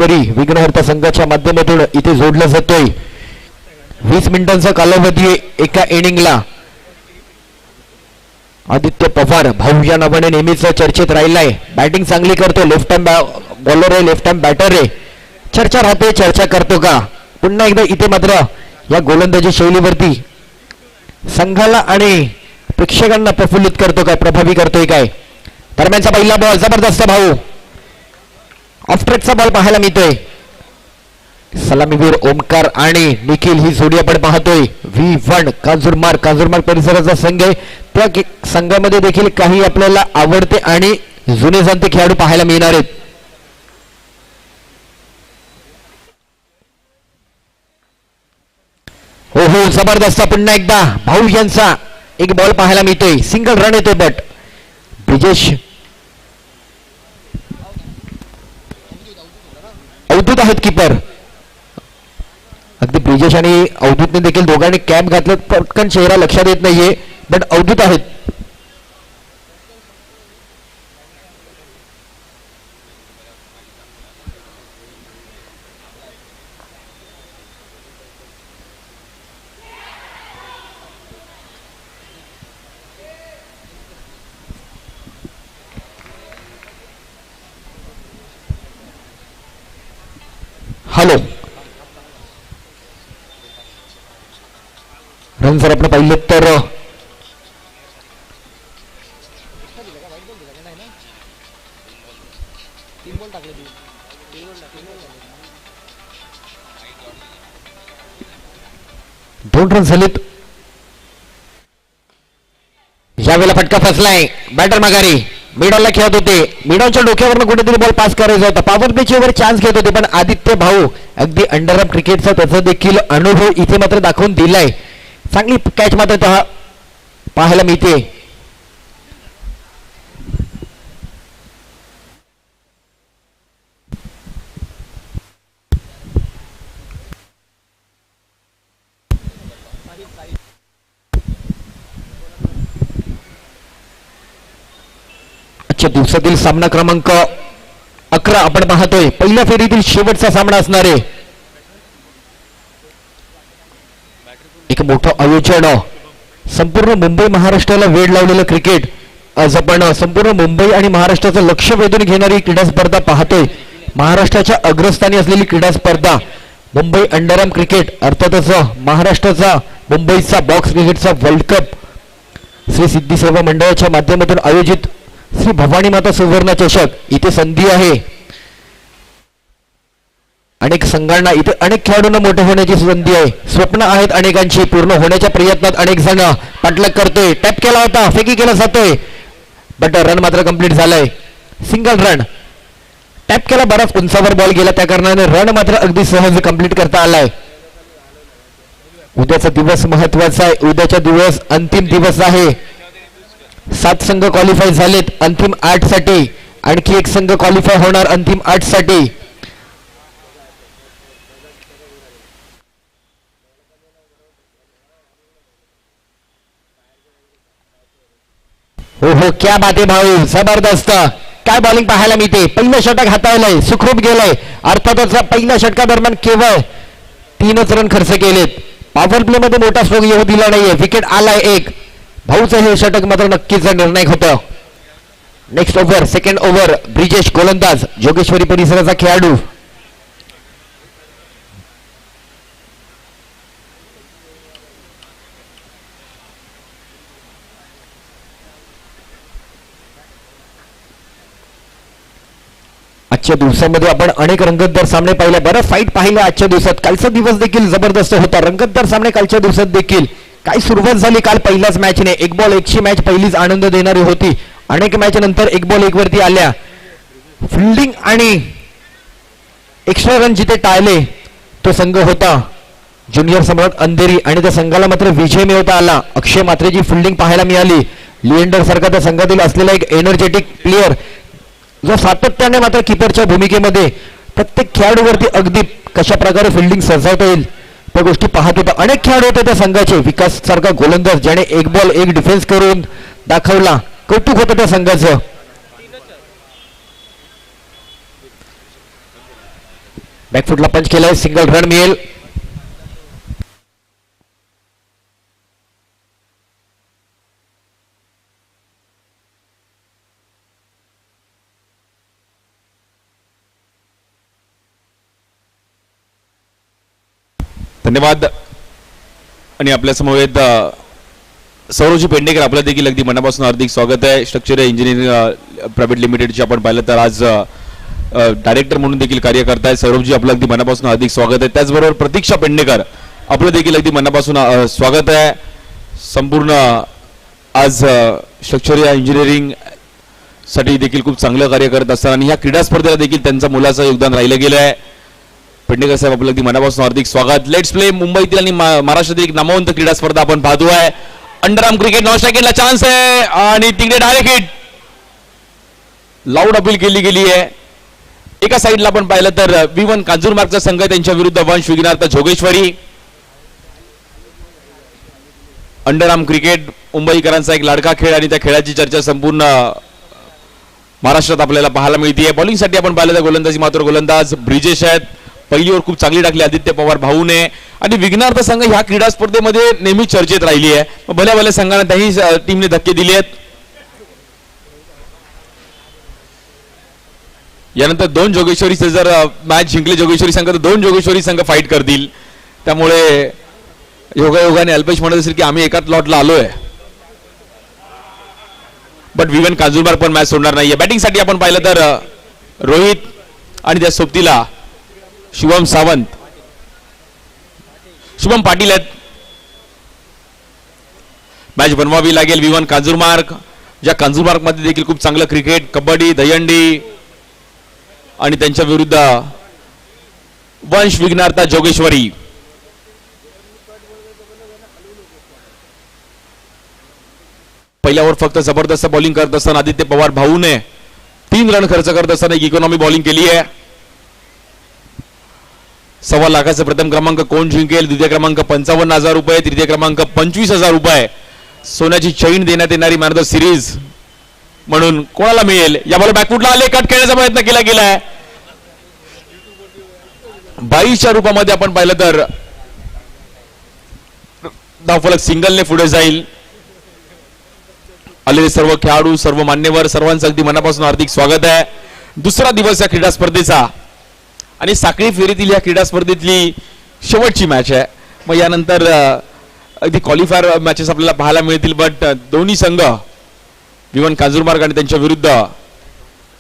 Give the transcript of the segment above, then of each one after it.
विघ्नहर्ता संघाच्या माध्यमातून इथे जोडला जातोय. 20 मिनिटांचा कालावधी एका इनिंगला. आदित्य पवार भाऊ या नावाने नेहमीच चर्चेत राहिलाय. बॅटिंग चांगली करतो, लेफ्ट हँड बॉलर आहे, लेफ्ट हँड बॅटर आहे. चर्चा राहते, चर्चा करतो का? पुन्हा एकदा इथे मात्र या गोलंदाजी शैलीवरती संघाला आणि प्रेक्षकांना प्रफुल्लित करतो काय, प्रभावी करतोय काय? दरम्यानचा पहिला बॉल जबरदस्त भाऊ, ऑफ ट्रेकचा बॉल पाहायला मिळतोय. सलामीवीर ओमकार आणि निखिल ही जोडी आपण पाहतोय. V1 काजूरमार्ग परिसराचा संघ आहे. त्या संघामध्ये देखील काही आपल्याला आवडते आणि जुने जाणते खेळाडू पाहायला मिळणार आहेत. हो हो, जबरदस्त पुन्हा एकदा भाऊ यांचा एक बॉल पाहायला मिळतोय. सिंगल रन येतोय, बट ब्रिजेश अवधूत आहेत कीपर. अगदी ब्रिजेश आणि अवधूतने देखील दोघांनी कॅप घातलं. पटकन चेहरा लक्षात येत नाहीये, बट अवधूत आहेत. हॅलो, रन जर आपण पाहिलं तर दोन रन झालेत. यावेळेला फटका फसलाय. बॅटर माघारी मिडॉलला खेळत होते. मिडॉलच्या डोक्यावरनं कुठेतरी बॉल पास करायचा होता. पॉवर प्लेच्या वर चान्स घेत होते, पण आदित्य भाऊ अगदी अंडरआर्म क्रिकेटचा त्याचा देखील अनुभव इथे मात्र दाखवून दिलाय. चांगली कॅच मात्र त्या पाहायला मिळते. आजच्या दिवसातील सामना क्रमांक 11 आपण पाहतोय. पहिल्या फेरीतील शेवटचा सामना असणार आहे. एक मोठं आयोजन, संपूर्ण मुंबई महाराष्ट्राला वेळ लावलेलं क्रिकेट. आज आपण संपूर्ण मुंबई आणि महाराष्ट्राचं लक्ष वेधून घेणारी क्रीडा स्पर्धा पाहतोय. महाराष्ट्राच्या अग्रस्थानी असलेली क्रीडा स्पर्धा मुंबई अंडरआर्म क्रिकेट, अर्थातच महाराष्ट्राचा मुंबईचा बॉक्स क्रिकेटचा वर्ल्ड कप श्री सिद्धी सेवा मंडळाच्या माध्यमातून आयोजित श्री भवानी माता सुवर्ण चषक. इथे संधी आहे अनेक संघांना, इथे अनेक खेळाडूंना मोठे होण्याची संधी आहे. स्वप्न आहेत अनेकांची, पूर्ण होण्याच्या प्रयत्नात अनेक जण पाठलाग करतोय. टॅप केला होता, फेकी केला जातोय, बट रन मात्र कंप्लीट झालाय. Single run. टॅप केला, बराच उंचावर बॉल गेला, त्या कारणाने रन मात्र अगदी सहज कंप्लीट करता आलाय. उद्याचा दिवस महत्वाचा आहे. उद्याचा दिवस अंतिम दिवस आहे. 7 संघ क्वालिफाय झालेत अंतिम 8 साठी. आणखी एक संघ क्वालिफाय होणार अंतिम 8 साठी. हो हो, क्या बात आहे भाऊ, जबरदस्त. काय बॉलिंग पाहायला मिळते. पहिलं षटक हाताळलंय, सुखरूप गेलंय. अर्थातच पहिल्या षटकादरम्यान केवळ 3च रन खर्च केलेत. पॉवर प्ले मध्ये मोठा स्ट्रोक येऊ दिला नाहीये. विकेट आलाय एक. भाऊचं हे षटक मात्र नक्कीच निर्णायक होतं. Next over, second over. Brijesh गोलंदाज, जोगेश्वरी परिसराचा खेळाडू. आजच्या दिवसामध्ये आपण अनेक रंगतदार सामने पाहिले. बरं फाईट पाहिले आजच्या दिवसात. कालचा दिवस देखील जबरदस्त होता. रंगतदार सामने कालच्या दिवसात देखील. काय सुरुवात झाली काल पहिल्याच मॅचने. 1 बॉल 1 ची मॅच पहिलीच आनंद देणारी होती. अनेक मॅच नंतर 1 बॉल 1 वरती आल्या. फिल्डिंग आणि एक्स्ट्रा रन जिथे टाळले तो संघ होता ज्युनियर सम्राट अंधेरी, आणि त्या संघाला मात्र विजय मिळवता आला. अक्षय मात्रेची फिल्डिंग पाहायला मिळाली. लिएंडर सारखा त्या संघातील असलेला एक एनर्जेटिक प्लेअर जो सातत्याने मात्र किपरच्या भूमिकेमध्ये प्रत्येक खेळाडूवरती अगदी कशा प्रकारे फिल्डिंग सजवता येईल त्या गोष्टी पाहत होता. अनेक खेळाडू होते त्या संघाचे. विकास सारखा गोलंदाज ज्याने 1 बॉल 1 डिफेन्स करून दाखवला. कौतुक होतं त्या संघाचं. बॅकफुटला पंच केलाय, सिंगल रन मिळेल. धन्यवाद. आणि आपल्या समवेत सौरवजी पेडणेकर, आपलं देखील अगदी मनापासून हार्दिक स्वागत आहे. स्ट्रक्चर इंजिनिअरिंग प्रायव्हेट लिमिटेडची आपण पाहिलं तर आज डायरेक्टर म्हणून देखील कार्य करताय. सौरभजी, आपलं अगदी मनापासून हार्दिक स्वागत आहे. त्याचबरोबर प्रतीक्षा पेडणेकर, आपलं देखील अगदी मनापासून स्वागत आहे. संपूर्ण आज स्ट्रक्चर इंजिनिअरिंग साठी देखील खूप चांगलं कार्य करत असताना आणि ह्या क्रीडा स्पर्धेला देखील त्यांचं मोलाचं योगदान राहिलं गेलं आहे. पेडणेकर साहेब, आपलं अगदी मनापासून हार्दिक स्वागत. Let's play. मुंबईतील आणि महाराष्ट्रातील एक नामवंत क्रीडा स्पर्धा आपण पाहतोय. अंडरआर्म क्रिकेट नॉन स्ट्रायकिंगला चान्स आहे आणि तिकडे डायरेक्ट हिट. लाऊड अपील केली गेली आहे. एका साईडला आपण पाहिलं तर V1 कांजूरमार्गचा संघ, त्यांच्या विरुद्ध वंश विघ्नार्थ जोगेश्वरी. अंडरआर्म क्रिकेट मुंबईकरांचा एक लाडका खेळ आणि त्या खेळाची चर्चा संपूर्ण महाराष्ट्रात आपल्याला पाहायला मिळते. बॉलिंगसाठी आपण पाहिलं तर गोलंदाजी मात्र गोलंदाज ब्रिजेश आहेत. पहिली ओव्हर खूप चांगली टाकली आदित्य पवार भाऊने. आणि विघ्नार्थ संघ ह्या क्रीडा स्पर्धेमध्ये नेहमी चर्चेत राहिली आहे. भल्या भल्या संघांना त्याही टीमने धक्के दिले आहेत. यानंतर दोन जोगेश्वरीचे जर मॅच जिंकले जोगेश्वरी संघ, तर दोन जोगेश्वरी संघ फाईट करतील. त्यामुळे योगायोगाने अल्पेश म्हणत असेल की आम्ही एकाच लॉटला आलोय. बट V1 कांजूरमार्ग पण मॅच सोडणार नाहीये. बॅटिंगसाठी आपण पाहिलं तर रोहित आणि त्या सोबतीला शुभम सावंत, शुभम पाटील आहेत. मॅच बनवावी लागेल V1 कांजूरमार्ग, ज्या कांजूरमार्ग मध्ये देखील खूप चांगलं क्रिकेट, कबड्डी, दहीहंडी आणि त्यांच्या विरुद्ध वंश विघ्नार्थ जोगेश्वरी. पहिल्या ओव्हर फक्त जबरदस्त बॉलिंग करत असताना आदित्य पवार भाऊने 3 रन खर्च करत असताना एक इकॉनॉमी बॉलिंग केली आहे. 1.25 लाखाचा प्रथम क्रमांक कोण जिंकेल? द्वितीय क्रमांक 55,000 रुपये, तृतीय क्रमांक 25,000 रुपये. सोन्याची चैन देण्यात येणारी मॅन ऑफ द सिरीज म्हणून कोणाला मिळेल? या बॉल बॅकफुटला आले, कट खेळण्याचा प्रयत्न केला गेलाय. 22च्या रूपामध्ये आपण पाहिलं तर धावफलक सिंगलने पुढे जाईल. आलेले सर्व खेळाडू, सर्व मान्यवर, सर्वांचं अगदी मनापासून हार्दिक स्वागत आहे. दुसरा दिवस या क्रीडा स्पर्धेचा आणि साखळी फेरीतील या क्रीडा स्पर्धेतली शेवटची मॅच आहे. मग यानंतर अगदी क्वालिफायर मॅचेस आपल्याला पाहायला मिळतील. बट दोन्ही संघ V1 कांजूरमार्ग आणि त्यांच्या विरुद्ध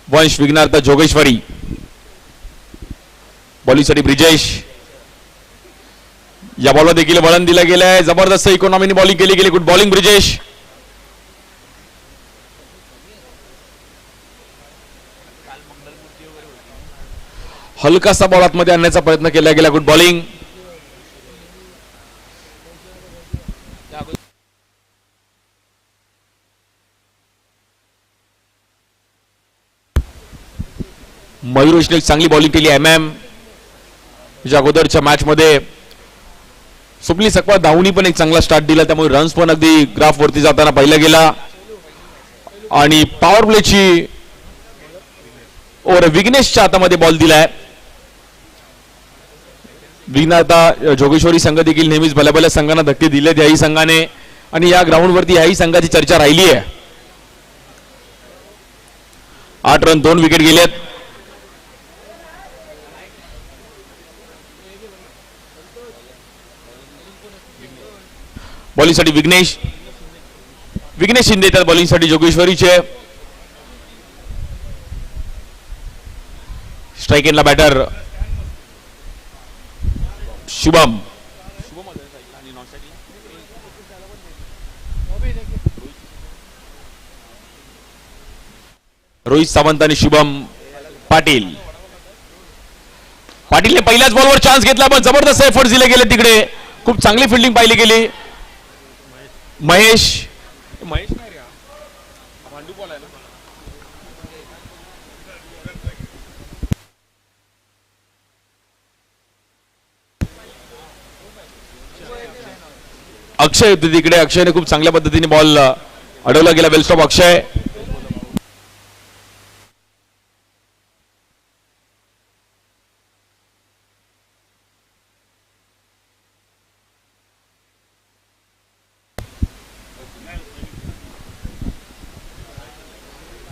वंश विघ्नार्थ जोगेश्वरी. बॉलिंगसाठी ब्रिजेश, या बॉलवर देखील वळण दिलं गेलं आहे. जबरदस्त इकॉनॉमीने बॉलिंग केली गेली. Good bowling Brijesh. हलकासा बॉल आतमध्ये आणण्याचा प्रयत्न केला गेला. Good bowling. मयुरेशने चांगली बॉलिंग केली. ज्या अगोदरच्या मॅच मध्ये सुपली सकपाळ धावणी पण एक चांगला स्टार्ट दिला, त्यामुळे रन्स पण अगदी ग्राफ वरती जाताना पाहिला गेला. आणि पॉवर प्लेची ओव्हर विघ्नेशच्या हातामध्ये बॉल दिलाय. विघ्नार्थ जोगेश्वरी संघ देखील नेहमीच भल्या भल्या संघांना धक्के दिलेत याही संघाने आणि या ग्राउंडवरती याही संघाची चर्चा राहिली आहे. 8 रन 2 विकेट गेलेत. बॉलिंगसाठी विघ्नेश शिंदे येतात. बॉलिंगसाठी जोगेश्वरीचे. स्ट्राइक एंडला बॅटर शुभम. रोहित सावंत आणि शुभम पाटील. पाटीलने पहिल्याच बॉलवर चान्स घेतला, पण जबरदस्त एफर्ट दिले गेले. तिकडे खूप चांगली फिल्डिंग पाहिली गेली. महेश अक्षय होते तिकडे. अक्षयने खूप चांगल्या पद्धतीने बॉल अडवला गेला. वेल स्टॉप अक्षय.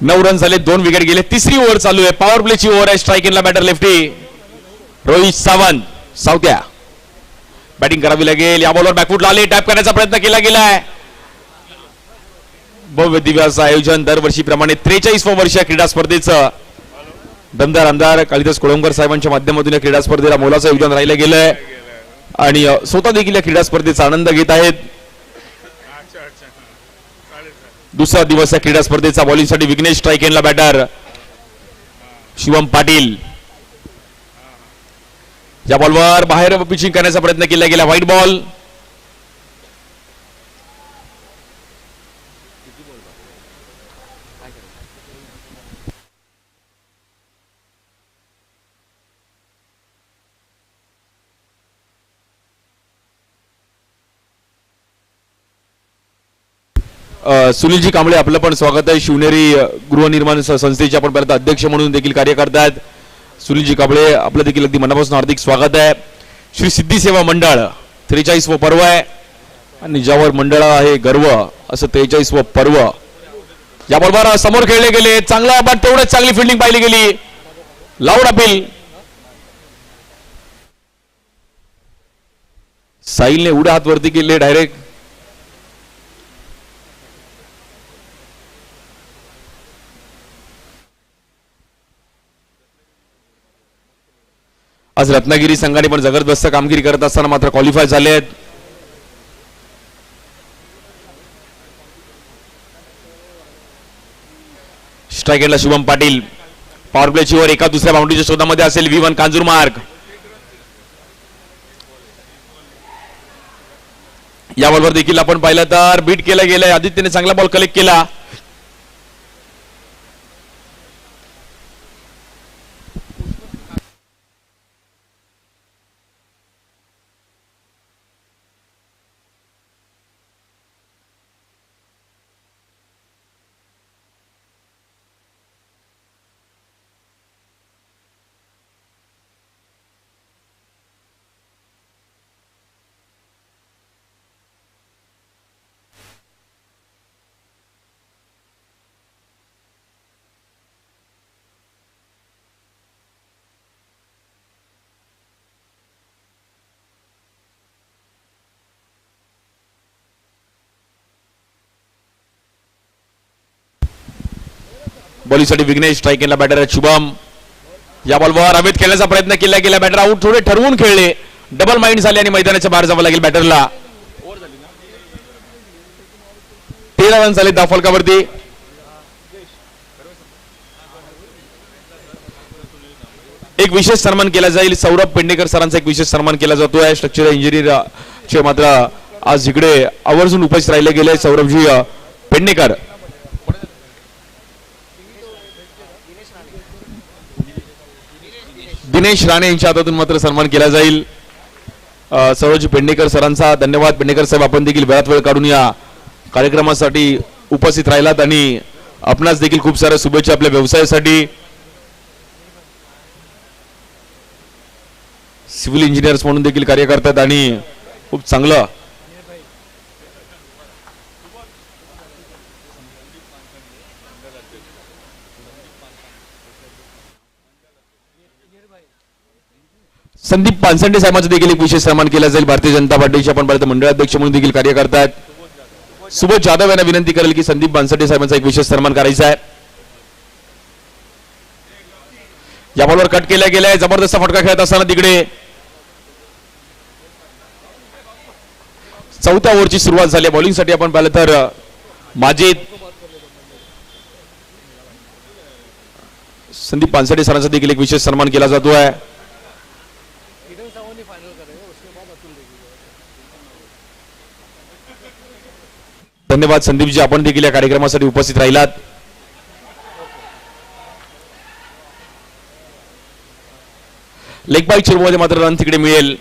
9 रन झाले, 2 विकेट गेले. तिसरी ओव्हर चालू आहे, पॉवर प्लेची ओव्हर आहे. स्ट्राईक इनला बॅटर लेफ्टी रोहित सावंत. सावत्या बॅटिंग करावी लागेल. या बॉलवर बॅकफुटला आले, टॅप करण्याचा प्रयत्न केला गेलाय. भव्य दिव्य असं आयोजन दरवर्षीप्रमाणे 43व्या वर्ष क्रीडा स्पर्धेचं दमदार आमदार कालिदास कोळंबकर साहेबांच्या माध्यमातून या क्रीडा स्पर्धेला मोलाचं योगदान राहिलं गेलंय आणि स्वतः देखील या क्रीडा स्पर्धेचा आनंद घेत आहेत. दुसरा दिवस या क्रीडा स्पर्धेचा. बॉलिंगसाठी विघ्नेश, स्ट्राईक एंडला बॅटर शिवम पाटील. या बॉलवर बाहेर पिचिंग करण्याचा प्रयत्न केला गेला, व्हाईट बॉल. सुनीलजी कांबळे आपलं पण स्वागत आहे. शिवनेरी गृहनिर्माण संस्थेचे आपण पहिल्यांदा अध्यक्ष म्हणून देखील कार्य करतात. सुनीलजी कांबळे आपलं देखील अगदी मनापासून हार्दिक स्वागत आहे. श्री सिद्धी सेवा मंडळ 43वं पर्व आहे आणि ज्यावर मंडळ आहे गर्व असं 43वं पर्व. या बरोबर समोर खेळले गेले, चांगला पण तेवढंच चांगली फिल्डिंग पाहिली गेली. Loud appeal. साहिलने उड्या हात वरती केले डायरेक्ट. आज रत्नागिरी संघाने पण जबरदस्त कामगिरी करत असताना मात्र क्वालिफाय झाले आहेत. स्ट्राईक एंडला शुभम पाटील. पॉवर प्लेची ओव्हर एका दुसऱ्या बाउंड्रीच्या शोधामध्ये असेल. V1 कांजूरमार्ग. या बॉलवर देखील आपण पाहिलं तर बीट केलं गेलंय. आदित्यने चांगला बॉल कलेक्ट केला. बॉलिंगसाठी विघ्नेश, स्ट्राईक एंडला बॅटर शुभम. या बॉलवर हवेत खेळण्याचा प्रयत्न केला गेला. Batter out. थोडे ठरवून खेळले, डबल माइंड झाले आणि मैदानाच्या बाहेर जावं लागेल बॅटरला. 13 रन झाले 10 फलकावरती. एक विशेष सन्मान केला जाईल. सौरभ पेंडेकर सरांचा एक विशेष सन्मान केला जातोय. स्ट्रक्चरल इंजिनियर चे मात्र आज इकडे आवर्जून उपस्थित राहिले गेले सौरभजी पेंडेकर. दिनेश राणे यांच्या हातातून मात्र सन्मान केला जाईल. सौरभजी पेंडेकर सरांचा धन्यवाद. पेंडेकर साहेब आपण देखील वेळात वेळ काढून या कार्यक्रमासाठी उपस्थित राहिलात आणि आपणास देखील खूप साऱ्या शुभेच्छा आपल्या व्यवसायासाठी. सिव्हिल इंजिनियर्स म्हणून देखील कार्य करतात आणि खूप चांगलं संदीप पानसंडे साहेबांचं देखील एक विशेष सन्मान केला जाईल. भारतीय जनता पार्टीचे आपण भारतीय मंडळ अध्यक्ष म्हणून देखील कार्य करतात. सुबोध जाधव यांना विनंती करेल की संदीप पानसंडे साहेबांचा एक विशेष सन्मान करायचा आहे. या बॉलवर कट केला गेलाय. जबरदस्त फटका खेळत असताना तिकडे चौथ्या ओव्हरची सुरुवात झाली. बॉलिंगसाठी आपण पाहिलं तर माजिद, संदीप पानसंडे सरांचा देखील एक विशेष सन्मान केला जातोय. धन्यवाद संदीपजी, आपण देखील या कार्यक्रमासाठी उपस्थित राहिलात. लेग बाय चिरमध्ये मात्र रन तिकडे मिळेल.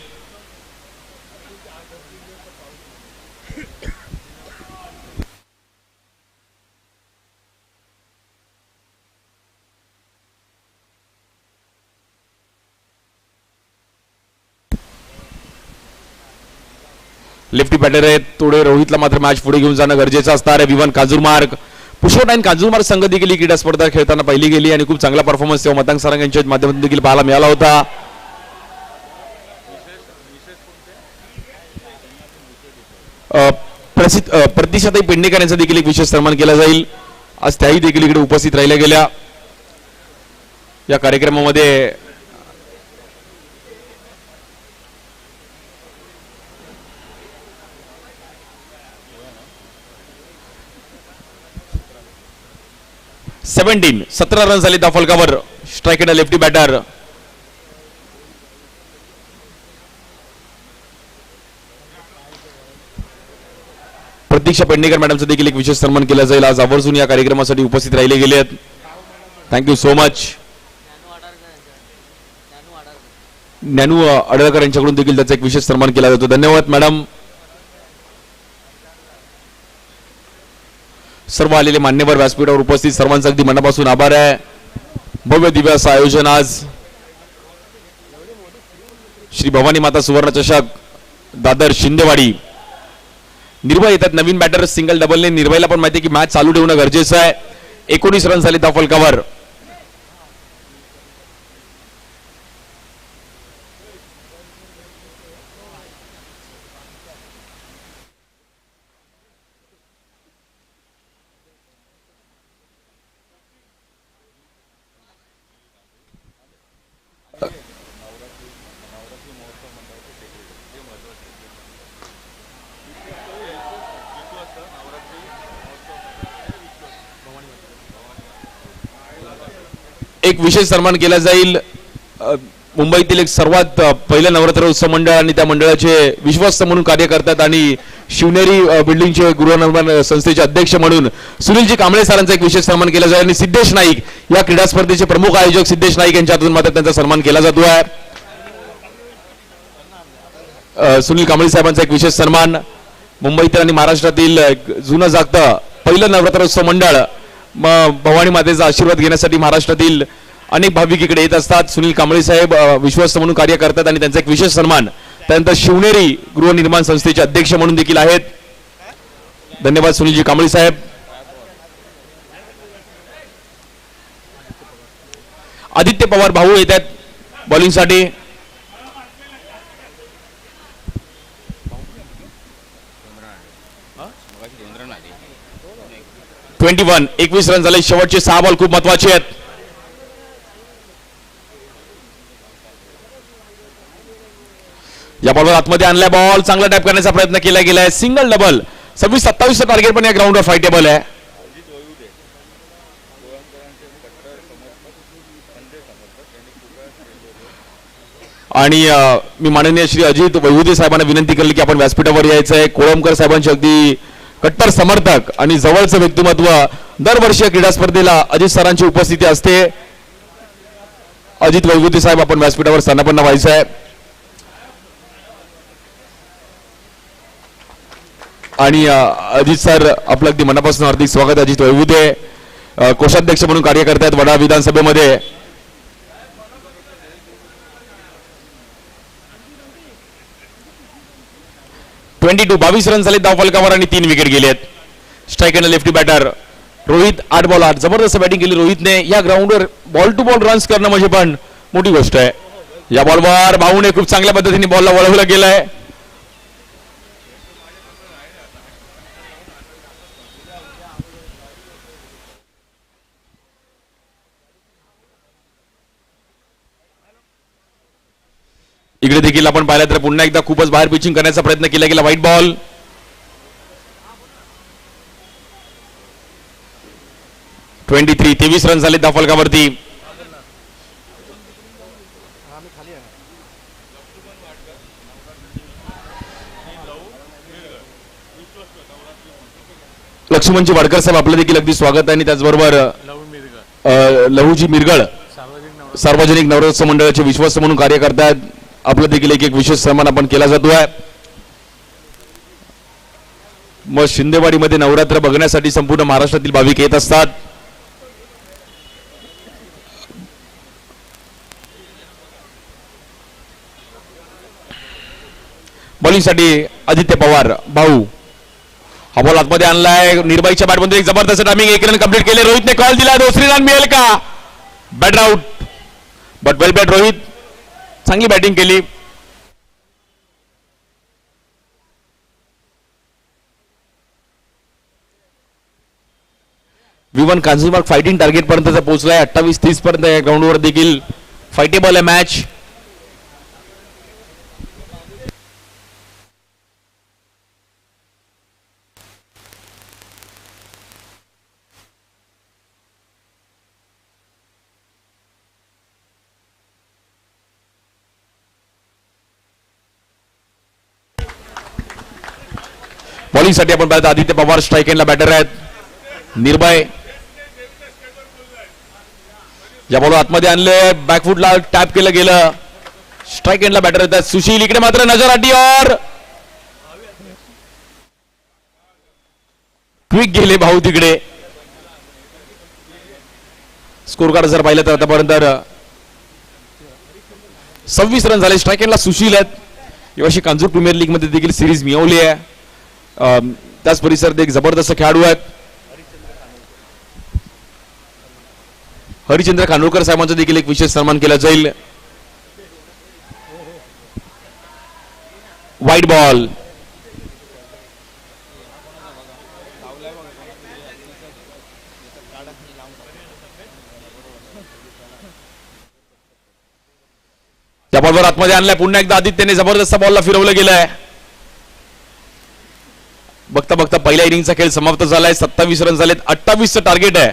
लेफ्टी बॅटर आहेत थोडे. रोहितला मात्र मॅच पुढे घेऊन जाणं गरजेचं असणार आहे. V1 कांजूरमार्ग पुष्पटाईन कांजूरमार्ग संघ देखील ही क्रीडा स्पर्धा खेळताना पहिली गेली आणि खूप चांगला परफॉर्मन्स तेव्हा मतांक सारंग यांच्या माध्यमातून देखील पाहायला मिळाला होता. प्रतिशाताई पेडणेकर यांचा देखील एक विशेष सन्मान केला जाईल. आज त्याही देखील इकडे उपस्थित राहिल्या गेल्या. या कार्यक्रमामध्ये सेव्हन्टीन 17 रन झाले त्या फलकावर. स्ट्राईक एंड लेफ्टी बॅटर प्रतीक्षा पेडणेकर मॅडमचा देखील एक विशेष सन्मान केला जाईल. आज आवर्जून या कार्यक्रमासाठी उपस्थित राहिले गेले आहेत. Thank you so much. Dnyanu Adalkar यांच्याकडून देखील त्याचा एक विशेष सन्मान केला जातो. धन्यवाद मॅडम. सर्व आलेले मान्यवर व्यासपीठावर उपस्थित सर्वांचा अगदी मनापासून आभार आहे. भव्य दिव्य असं आयोजन आज श्री भवानी माता सुवर्ण चषक दादर शिंदेवाडी. निर्भय येतात नवीन बॅटर सिंगल डबलने. निर्भयला पण माहिती आहे की मॅच चालू ठेवणं गरजेचं आहे. 19 रन झाले त्या फलकावर. एक विशेष सन्मान केला जाईल. मुंबईतील एक सर्वात पहिलं नवरात्र उत्सव मंडळ आणि त्या मंडळाचे विश्वस्त म्हणून कार्य करतात आणि शिवनेरी बिल्डिंगचे गृहनिर्माण संस्थेचे अध्यक्ष म्हणून सुनीलजी कांबळे सरांचा एक विशेष सन्मान केला जाईल. आणि सिद्धेश नाईक या क्रीडा स्पर्धेचे प्रमुख आयोजक सिद्धेश नाईक यांच्या हातून मात्र त्यांचा सन्मान केला जातो आहे. सुनील कांबळे साहेबांचा एक विशेष सन्मान. मुंबईतील आणि महाराष्ट्रातील जुनं जागतं पहिलं नवरात्र उत्सव मंडळ भवानी मातेचा आशीर्वाद घेण्यासाठी महाराष्ट्रातील अनेक भाविक इकडे येत असतात. सुनील कांबळे साहेब विश्वस्त म्हणून कार्य करतात आणि त्यांचा एक विशेष सन्मान. त्यानंतर शिवनेरी गृहनिर्माण संस्थेचे अध्यक्ष म्हणून देखील आहेत. धन्यवाद सुनीलजी कांबळे साहेब. आदित्य पवार भाऊ येत आहेत बॉलिंगसाठी. 21 रन झाले. शेवटचे 6 बॉल खूप महत्वाचे आहेत. या बॉलवर आतमध्ये आणलाय बॉल. चांगला टॅप करण्याचा प्रयत्न केला गेलाय. Single double. 26-27 टार्गेट पण या ग्राउंडवर फायटेबल आहे. आणि मी माननीय श्री अजित वैभुदे साहेबांना विनंती केली की आपण व्यासपीठावर यायचं आहे. कोळंबकर साहेबांचे अगदी कट्टर समर्थक आणि जवळचं व्यक्तिमत्व. दरवर्षी क्रीडा स्पर्धेला अजित सरांची उपस्थिती असते. अजित वैभुदे साहेब आपण व्यासपीठावर स्थानापन्न व्हायचं आहे. आणि अजित सर आपलं अगदी मनापासून हार्दिक स्वागत. अजित वैभुदे कोषाध्यक्ष म्हणून कार्य करतात वडा विधानसभेमध्ये. बावीस रन झाले धाव फलकावर आणि 3 विकेट गेलेत. Strike end lefty batter Rohit 8 ball 8 जबरदस्त बॅटिंग केली रोहितने. या ग्राउंडवर बॉल टू बॉल रन्स करणं म्हणजे पण मोठी गोष्ट आहे. या बॉलवर भाऊने खूप चांगल्या पद्धतीने बॉलला वळवलं गेलंय. इकडे देखील आपण पाहिलं तर पुन्हा एकदा खूपच बाहेर पिचिंग करण्याचा प्रयत्न केला गेला. White ball. तेवीस रन झाले धाव फलकावरती. लक्ष्मणजी वाडकर साहेब आपलं देखील अगदी स्वागत आहे. आणि त्याचबरोबर लहूजी मिरगळ सार्वजनिक नवरोत्सव मंडळाचे विश्वस्त म्हणून कार्य करतात. आपलं देखील एक विशेष सन्मान आपण केला जातो आहे. मग शिंदेवाडीमध्ये नवरात्र बघण्यासाठी संपूर्ण महाराष्ट्रातील भाविक येत असतात. बॉलिंगसाठी आदित्य पवार भाऊ. हा बॉल आतमध्ये आणलाय निर्भयच्या बॅटमध्ये एक जबरदस्त टायमिंग 1 रन कंप्लीट केले रोहितने कॉल दिला दुसरी रन मिळेल का bat out but well bat Rohit चांगली बॅटिंग केली V1 कांझीमार्ग फायटिंग टार्गेट पर्यंत पोहोचलाय 28-30 पर्यंत या ग्राउंडवर देखील फायटेबल आहे मॅच बॉलिंगसाठी आपण पाहतो आदित्य पवार स्ट्राईक एंडला बॅटर आहेत निर्भय या बॉल आतमध्ये आणले बॅकफुटला टॅप केलं गेलं स्ट्राईक एंडला बॅटर येतात सुशील इकडे मात्र नजर अटी और क्विक गेले भाऊ तिकडे स्कोर कार्ड जर पाहिलं तर आतापर्यंत 26 रन झाले स्ट्राईक एंडला सुशील आहेत यावर्षी कांजूर प्रीमियर लीग मध्ये देखील सिरीज मिळवली आहे त्याच परिसरात एक जबरदस्त खेळाडू आहेत हरिचंद्र खानोलकर साहेबांचा देखील एक विशेष सन्मान केला जाईल वाईट बॉल त्या बॉलवर आतमध्ये आणलाय पुन्हा एकदा आदित्यने जबरदस्त बॉलला फिरवलं गेलंय बघता बघता पहिल्या इनिंगचा खेळ समाप्त झालाय 27 रन झालेत 28चं टार्गेट आहे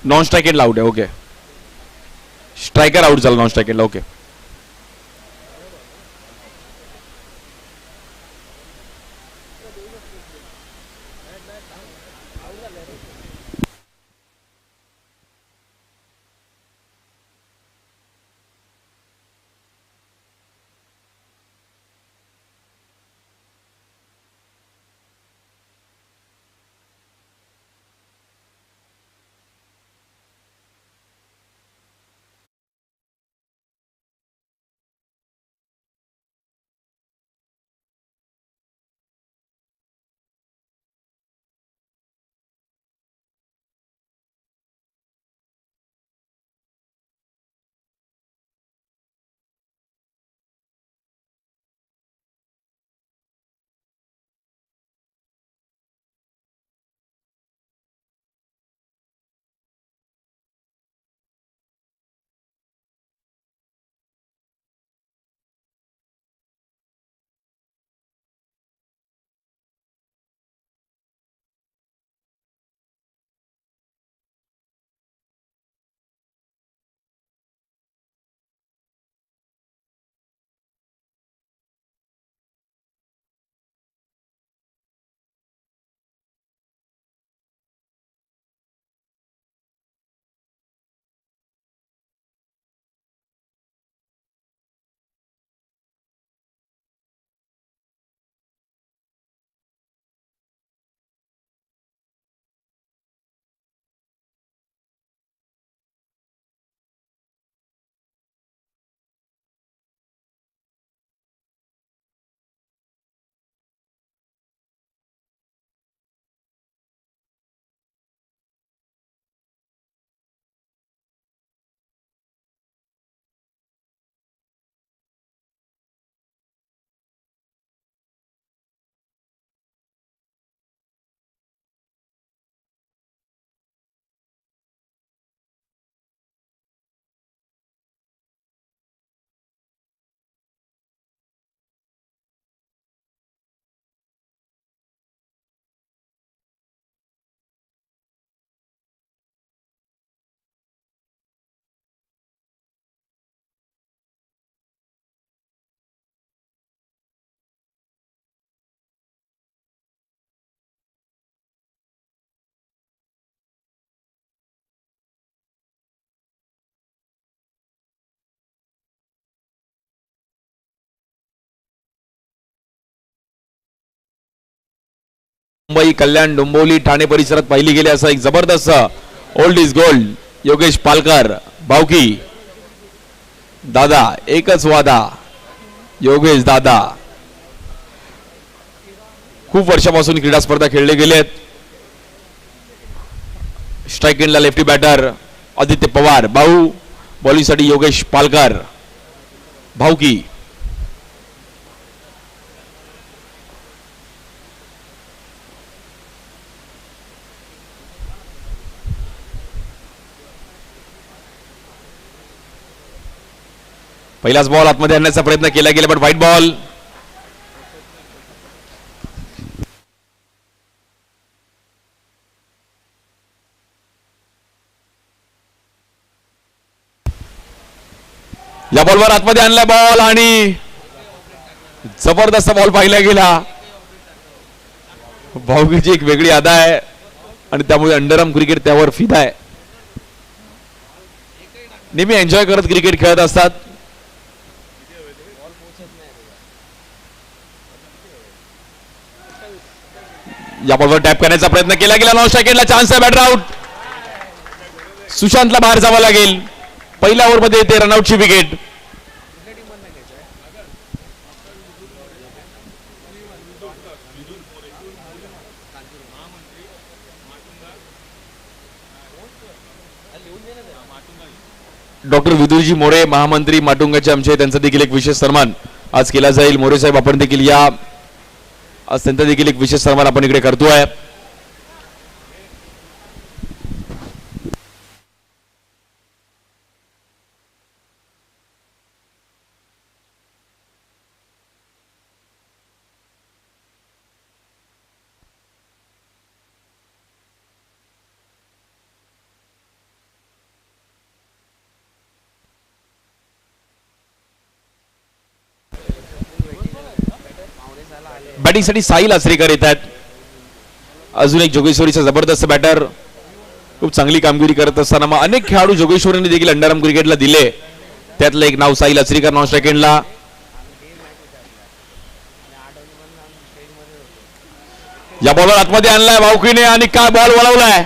नॉन स्ट्राईक एंडला आउट आहे ओके स्ट्रायकर आउट झाला नॉन स्ट्राईक एंडला ओके मुंबई कल्याण डोंबिवली ठाणे परिसरात पाहिली गेली असा एक जबरदस्त old is gold Yogesh Palkar भावकी दादा एकच वादा, योगेश दादा. खूप वर्षापासून क्रीडा स्पर्धा खेळले गेलेत. स्ट्राईक एंडला लेफ्टी बॅटर आदित्य पवार, भाऊ. बॉलिंगसाठी योगेश पालकर, भाऊकी. पहिलाच बॉल आतमध्ये आणण्याचा प्रयत्न केला गेला, पण व्हाईट बॉल. या बॉलवर आतमध्ये आणलाय बॉल आणि जबरदस्त बॉल पाहिला गेला. भाऊकीची एक वेगळी अदा आहे आणि त्यामुळे अंडरआर्म क्रिकेट त्यावर फिदा आहे. नेहमी एन्जॉय करत क्रिकेट खेळत असतात. या बॉलवर टॅप करण्याचा प्रयत्न केला गेला. 9 सेकंडला चान्स आहे. Batter out. सुशांतला बाहेर जावं लागेल. पहिल्या ओव्हरमध्ये येते रनआउटची विकेट. डॉक्टर विदुरजी मोरे, महामंत्री माटुंगाचे आमचे, त्यांचा देखील एक विशेष सन्मान आज केला जाईल. मोरे साहेब आपण देखील या, आज त्यांचा देखील एक विशेष सन्मान आपण इकडे करतोय. बॅटिंगसाठी साहिल आचरेकर येत आहेत. अजून एक जोगेश्वरीचा जबरदस्त बॅटर, खूप चांगली कामगिरी करत असताना मग अनेक खेळाडू जोगेश्वरीने देखील अंडरआर्म क्रिकेटला दिले. त्यातलं एक नाव साहिल आचरेकर. 9 सेकंडला या बॉलवर आतमध्ये आणलाय भाऊकीने आणि काय बॉल वळवलाय.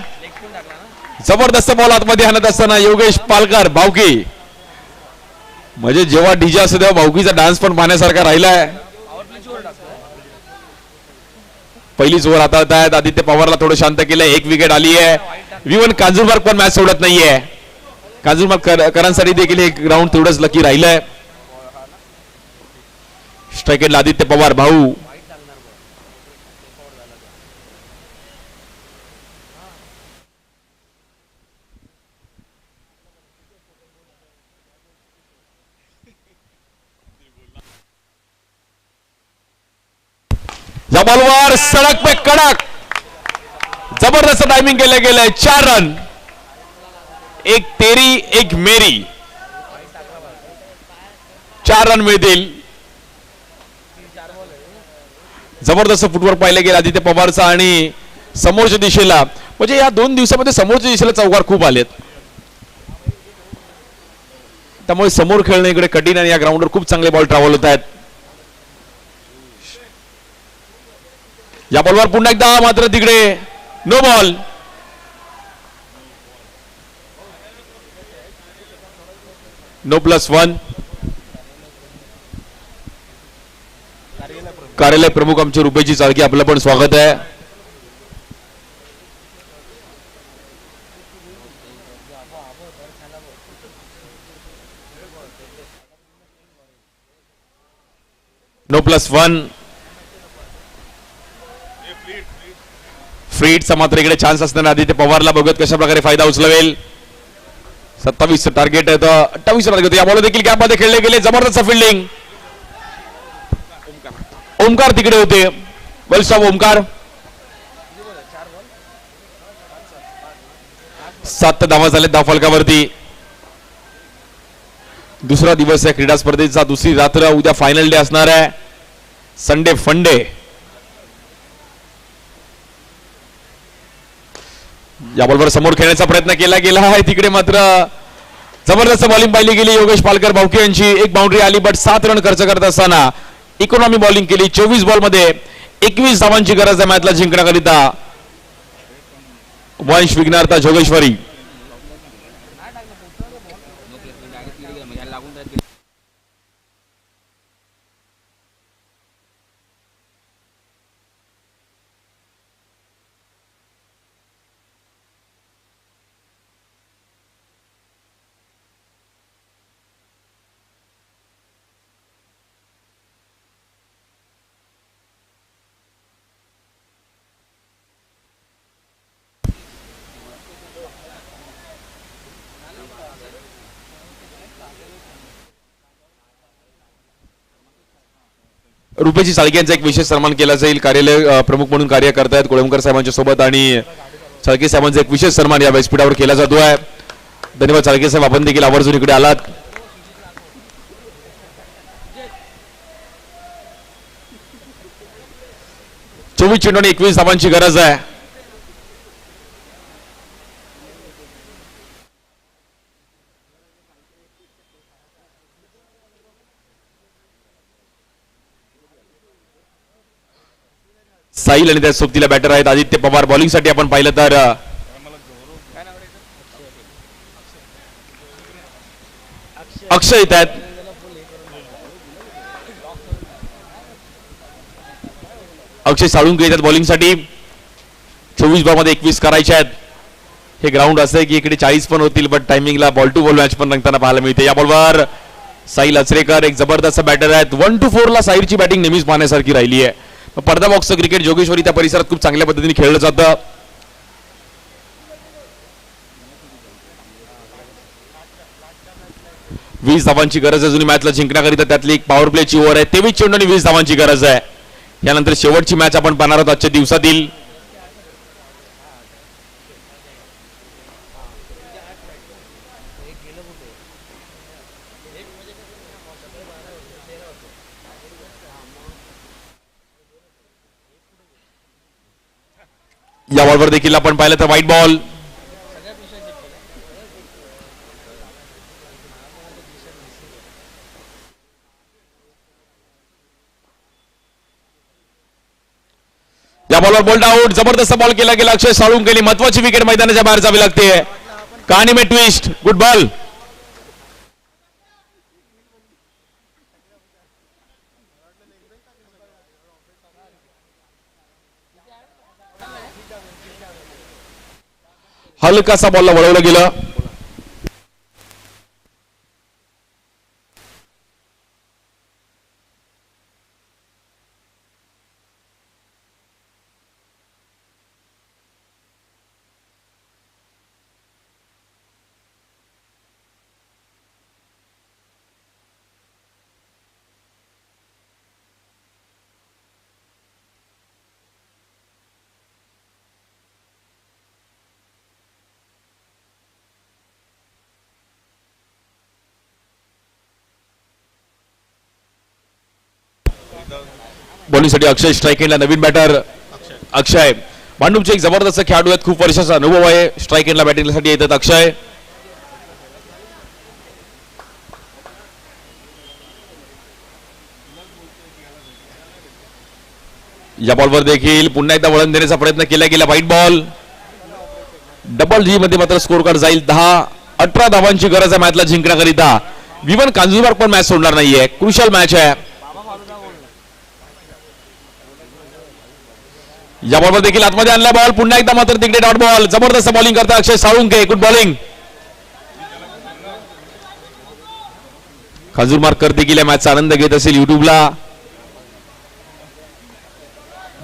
जबरदस्त बॉल आतमध्ये आणत असताना योगेश पालकर, भाऊकी. म्हणजे जेव्हा डीजे असतो तेव्हा भाऊकीचा डान्स पण पाहण्यासारखा राहिलाय. पहिलीच ओव्हर हाताळत आहेत. आदित्य पवारला थोडं शांत केलंय. एक विकेट आली आहे. विवन कांजूरमार्ग पण मॅच सोडत नाहीये. कांजूरमार्ग करांसाठी देखील एक राऊंड तेवढंच लकी राहिलंय. स्ट्राईक एंडला आदित्य पवार, भाऊ. या बॉलवर सडक पे कडक जबरदस्त टायमिंग केलं गेलंय. 4 रन, एक तेरी एक मेरी. 4 रन मिळतील. जबरदस्त फुटवर्क पाहिलं गेलं आदित्य पवारचा आणि समोरच्या दिशेला, म्हणजे या 2 दिवसामध्ये समोरच्या दिशेला चौकार खूप आलेत. त्यामुळे समोर खेळणं इकडे कठीण आणि या ग्राउंडवर खूप चांगले बॉल ट्रॅव्हल होत आहेत. या बॉलवर पुन्हा एकदा मात्र तिकडे नो बॉल. नो +1. कार्यालय प्रमुख आमचे रुपेशजी चाळके, आपलं पण स्वागत आहे. नो +1. फ्रीडचा मात्र इकडे चान्स असताना आदित्य पवारला बघत कशा प्रकारे फायदा उचलवेल. 27 टार्गेट आहे, 28 टार्गेट. या बॉल देखील गॅप मध्ये खेळले गेले. जबरदस्त फिल्डिंग. ओमकार तिकडे होते. वेल स्टॉप ओमकार. 7 धावा झाले धावफलकावरती. दुसरा दिवस आहे क्रीडा स्पर्धेचा. दुसरी रात्र. उद्या फायनल डे असणार आहे. संडे फंडे. या बॉलवर समोर खेळण्याचा प्रयत्न केला गेला आहे. तिकडे मात्र जबरदस्त बॉलिंग पाहिली गेली योगेश पालकर भाऊकी यांची. एक बाउंड्री आली, बट 7 रन खर्च करत असताना इकॉनॉमी बॉलिंग केली. 24 बॉल मध्ये 21 धावांची गरज आहे मॅचला जिंकण्याकरिता. वंश विघ्नार्था जोगेश्वरी. रुपेशी साळके यांचा एक विशेष सन्मान केला जाईल. कार्यालय प्रमुख म्हणून कार्य करतायत कोळंबकर साहेबांच्या सोबत आणि साळके साहेबांचा एक विशेष सन्मान या व्यासपीठावर केला जातो आहे. धन्यवाद साळके साहेब, आपण देखील आवर्जून इकडे आलात. चोवीस चेंडू आणि 21 धावांची गरज आहे. साहिल आणि त्या सोबतीला बॅटर आहेत आदित्य पवार. बॉलिंग साठी आपण पाहिलं तर अक्षय येत आहेत. अक्षय साळुंके येतात बॉलिंग साठी. 24 बॉल मध्ये 21 करायचे आहेत. हे ग्राउंड असं आहे की इकडे 40 पण होतील, बट टायमिंगला बॉल टू बॉल मॅच पण रंगताना पाहायला मिळते. या बॉलवर साहिल अचरेकर एक जबरदस्त बॅटर आहेत. 1 to 4 ला साहिलची बॅटिंग नेहमीच पाहण्यासारखी राहिली आहे. पडदा बॉक्सचं क्रिकेट जोगेश्वरी त्या परिसरात खूप चांगल्या पद्धतीने खेळलं जातं. वीस धावांची गरज आहे जुनी मॅचला जिंकण्याकरिता. त्यातली एक पॉवर प्लेची ओव्हर आहे. 23 चेंडू आणि 20 धावांची गरज आहे. यानंतर शेवटची मॅच आपण पाहणार आहोत आजच्या दिवसातील. या बॉलवर देखील आपण पाहिलं तर व्हाईट बॉल. या बॉलवर बोल्ड आउट. जबरदस्त बॉल केला गेला. अक्षय साळुंके महत्वाची विकेट मैदानाच्या बाहेर जावी लागते. कहाणी में ट्विस्ट. Good ball. हलकासा बॉलला वळवलं गेलं. बॉलिंगसाठी अक्षय स्ट्राईक एंडला नवीन बॅटर अक्षय. भांडूपचे एक जबरदस्त खेळाडू आहेत. खूप वर्षाचा अनुभव आहे. स्ट्राईक एंडला बॅटिंगसाठी येतात अक्षय. या बॉलवर देखील पुन्हा एकदा वळण देण्याचा प्रयत्न केला गेला. White ball. डबल जी मध्ये मात्र स्कोर कार्ड जाईल. 10-18 धावांची गरज आहे मॅचला जिंकण्याकरिता. विवन कांजूरबाग पण मॅच सोडणार नाहीये. क्रुशियल मॅच आहे. या बॉलवर देखील आतमध्ये आणला बॉल. पुन्हा एकदा मात्र तिकडे डॉट बॉल. जबरदस्त बॉलिंग करता अक्षय साळुंके. Good bowling. खाजूर मार्कर देखील या मॅचचा आनंद घेत असेल युट्यूबला.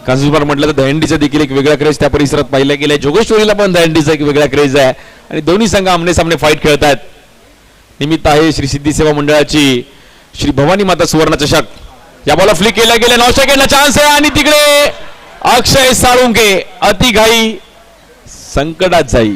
कांजूरबाग म्हटलं तर दहंडीचा देखील एक वेगळा क्रेज त्या परिसरात पाहिला गेलाय. जोगेश्वरीला पण दहंडीचा एक वेगळा क्रेज आहे आणि दोन्ही संघ आमने सामने फाईट खेळतात. निमित्त आहे श्री सिद्धी सेवा मंडळाची श्री भवानी माता सुवर्ण चषक. या बॉलला फ्लिक केला गेला. 9 सेकंडला चान्स आहे आणि तिकडे अक्षय साळुंके अतिघाई संकटात जाई.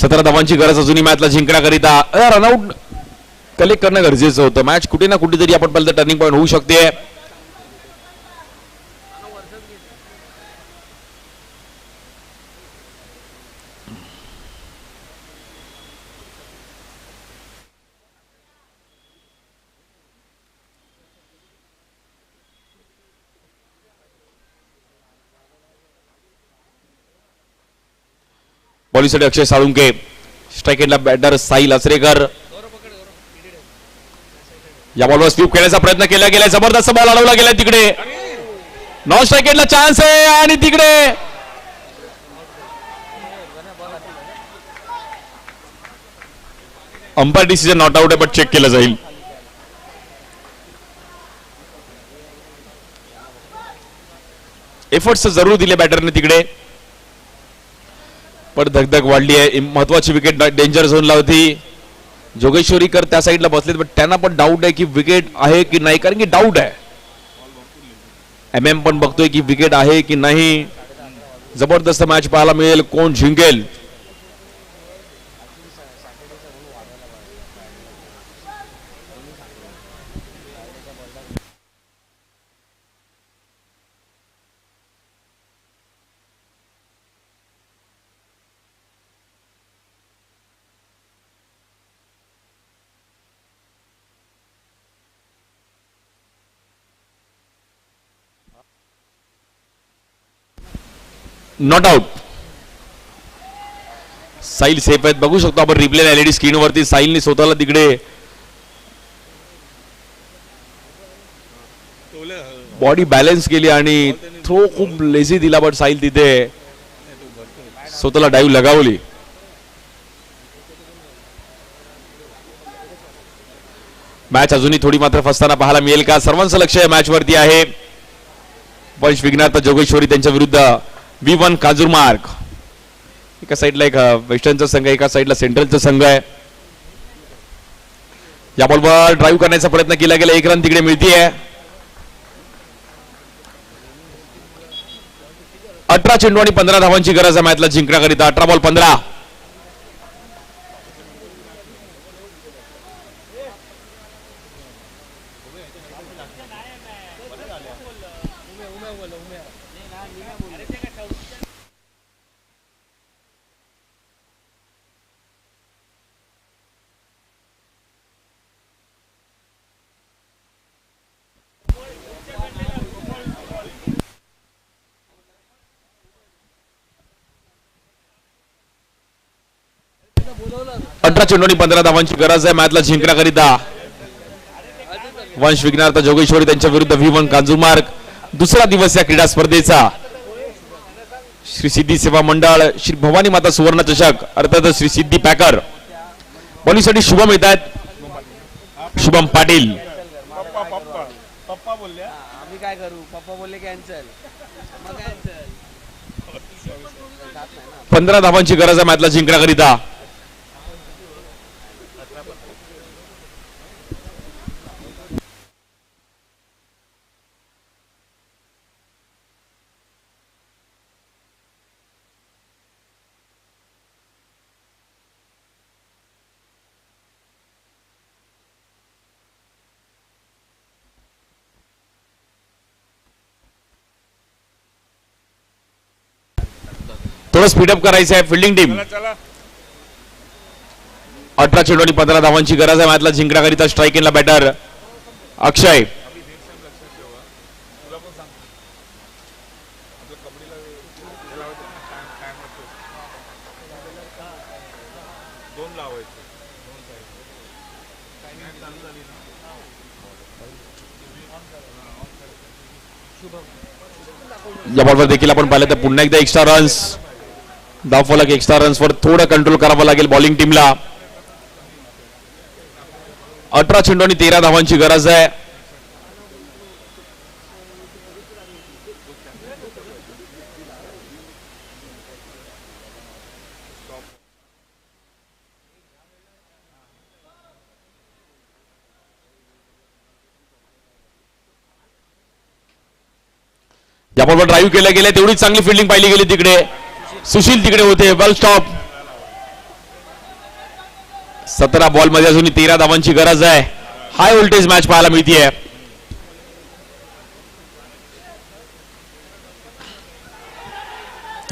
सतरा धावांची गरज अजूनही मॅचला जिंकण्याकरिता. रनआउट कलेक्ट करणं गरजेचं होतं. मॅच कुठे ना कुठेतरी आपण पाहिलं टर्निंग पॉईंट होऊ शकते. बॉलिंगसाठी अक्षय साळुंके. स्ट्राईक एंडला बॅटर साहिल अचरेकर. या बॉलवर स्वीप खेळण्याचा प्रयत्न केला गेला. जबरदस्त बॉल अडवला गेला तिकडे. नॉन स्ट्राईक एंडला चान्स आहे आणि तिकडे अंपायर डिसिजन नॉट आउट आहे, बट चेक केलं जाईल. एफर्ट्स जरूर दिले बॅटरने तिकडे, पण धगधग वाढली आहे. महत्वाची विकेट डेंजर झोनला होती. जोगेश्वरीकर त्या साईडला बसलेत, पण त्यांना पण डाऊट आहे की विकेट आहे की नाही, कारण की डाऊट आहे. MM पण बघतोय की विकेट आहे की नाही. जबरदस्त मॅच पाहायला मिळेल, कोण जिंकेल. Not out. साहिल सेफ आहेत, बघू शकतो आपण रिप्ले एलईडी स्क्रीनवरती. साहिलने स्वतःला तिकडे बॉडी बॅलन्स केली आणि थ्रो खूप लेझी दिला, बट साहिल तिथे स्वतःला डाईव्ह लगावली. मॅच अजूनही थोडी मात्र फसताना पाहायला मिळेल का. सर्वांचं लक्ष या मॅच वरती आहे. पंच विघ्नार्थ जोगेश्वरी त्यांच्या विरुद्ध V1 कांजूरमार्ग. एका साईडला एक वेस्टर्नचा संघ आहे, एका साईडला सेंट्रलचा संघ आहे. या बॉलवर ड्राईव्ह करण्याचा प्रयत्न केला गेला, 1 रन तिकडे मिळतीये. 18 चेंडू आणि 15 धावांची गरज आहे मॅचला जिंकण्याकरिता. 18 बॉल 15. चेंडू आणि 15 धावांची गरज आहे मॅचला जिंकण्याकरिता. वंश विघ्नार्थ जोगेश्वरी त्यांच्या विरुद्ध V1 कांजूरमार्ग. दुसरा दिवस या क्रीडा स्पर्धेचा. श्री सिद्धी सेवा मंडळ, श्री भवानी माता सुवर्ण चषक, अर्थात श्री सिद्धी पॅकर. बॉलिंगसाठी शुभम येत आहेत. शुभम पाटील. पप्पा बोलले आम्ही काय करू, पप्पा बोलले कॅन्सल. 15 धावांची गरज आहे मॅचला जिंकण्याकरिता. थोडं स्पीडअप करायचं आहे फिल्डिंग टीम. 18 चेंडू आणि 15 धावांची गरज आहे मॅचला जिंकण्याकरिता. स्ट्राईक इनला बॅटर अक्षय. या बॉलवर देखील आपण पाहिलं तर पुन्हा एकदा एक्स्ट्रा रन्स. धावफलक एक्स्ट्रा रन्सवर थोडं कंट्रोल करावं लागेल बॉलिंग टीमला. 18 चेंडू आणि 13 धावांची गरज आहे. या बॉलवर ड्राईव्ह केलं गेलं, तेवढीच चांगली फिल्डिंग पाहिली गेली तिकडे. सुशील तिकडे होते. वेल स्टॉप. 17 बॉल मध्ये अजून 13 धावांची गरज आहे. हाय व्होल्टेज मॅच पाहायला मिळतीये.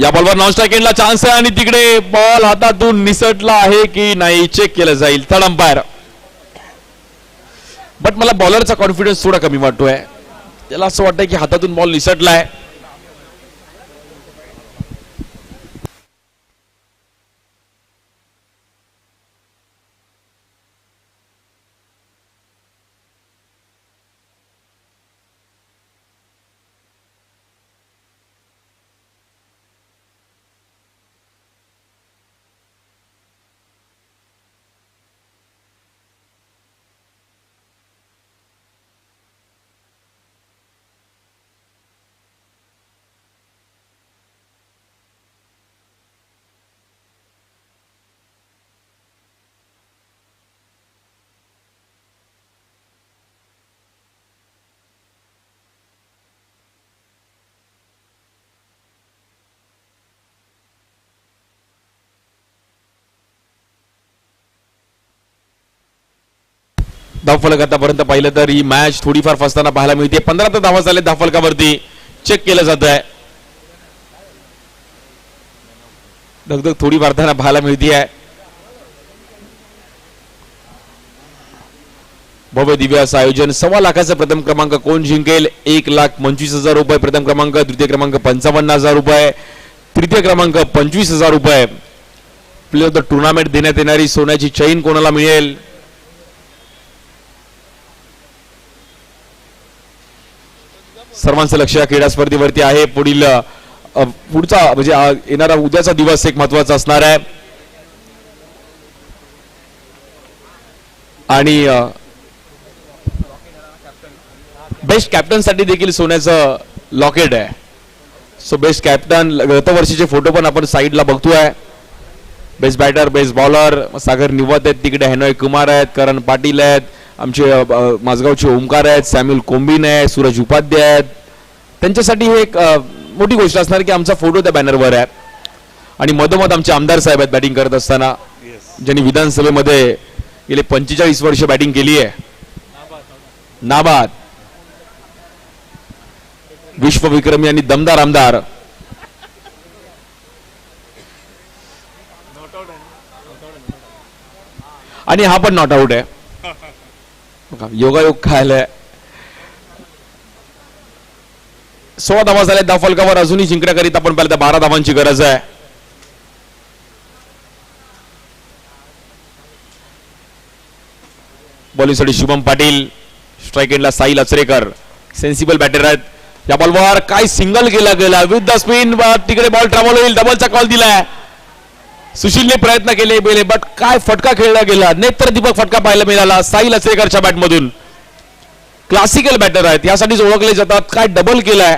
या बॉलवर नॉन स्ट्राईक एंडला चान्स आहे आणि तिकडे बॉल हातातून निसटला आहे की नाही चेक केलं जाईल. Third umpire. बट मला बॉलरचा कॉन्फिडन्स थोडा कमी वाटतोय. त्याला असं वाटतंय की हातातून बॉल निसटलाय. धावफलक आतापर्यंत पाहिलं तर ही मॅच थोडीफार फसताना पाहायला मिळते. 15 तर धावा झाले धावफलकावरती. चेक केलं जात आहे. धगधग थोडी वाढताना पाहायला मिळते आहे. भव्य दिव्य असं आयोजन. 1.25 लाखाचा प्रथम क्रमांक कोण जिंकेल? 1,25,000 रुपये प्रथम क्रमांक. द्वितीय क्रमांक 55,000 रुपये. तृतीय क्रमांक 25,000 रुपये. प्लेयर ऑफ द टुर्नामेंट देण्यात येणारी सोन्याची चैन कोणाला मिळेल? सर्वांचं लक्ष या क्रीडा स्पर्धेवरती आहे. पुढचा म्हणजे येणारा उद्याचा दिवस एक महत्वाचा असणार आहे. आणि बेस्ट कॅप्टन साठी देखील सोन्याचं लॉकेट आहे. सो बेस्ट कॅप्टन गत वर्षीचे फोटो पण आपण साईडला बघतोय. बेस्ट बॅटर, बेस्ट बॉलर सागर निवत आहेत तिकडे. हेनॉय कुमार आहेत, करण पाटील आहेत, आमचे माझगावचे ओमकार आहेत, सॅम्युअल कोंबिन आहे, सूरज उपाध्याय आहेत. त्यांच्यासाठी हे एक मोठी गोष्ट असणार की आमचा फोटो त्या बॅनरवर आहे. आणि मधोमध आमचे आमदार साहेब आहेत बॅटिंग करत असताना, ज्यांनी विधानसभेमध्ये गेले 45 वर्ष बॅटिंग केली आहे. नाबाद विश्वविक्रमी आणि दमदार आमदार. आणि हा पण नॉट आउट आहे. योगायोग खायला 16 धावा झाल्या धावफलकावर. अजूनही जिंकण्याकरिता आपण पाहिलं तर 12 धावांची गरज आहे. बॉलिंगसाठी शुभम पाटील, स्ट्राईक एंडला साहिल अचरेकर. सेन्सिबल बॅटर आहेत. या बॉलवर काय सिंगल गेला विथ द स्पिन. तिकडे बॉल ट्रॅव्हल होईल. डबलचा कॉल दिलाय. सुशीलने प्रयत्न केले बट काय फटका खेळला गेला. नेत्रदीपक फटका पाहायला मिळाला साहिल अचरेकरच्या बॅटमधून. क्लासिकल बॅटर आहेत, यासाठीच ओळखले जातात. काय डबल केलाय.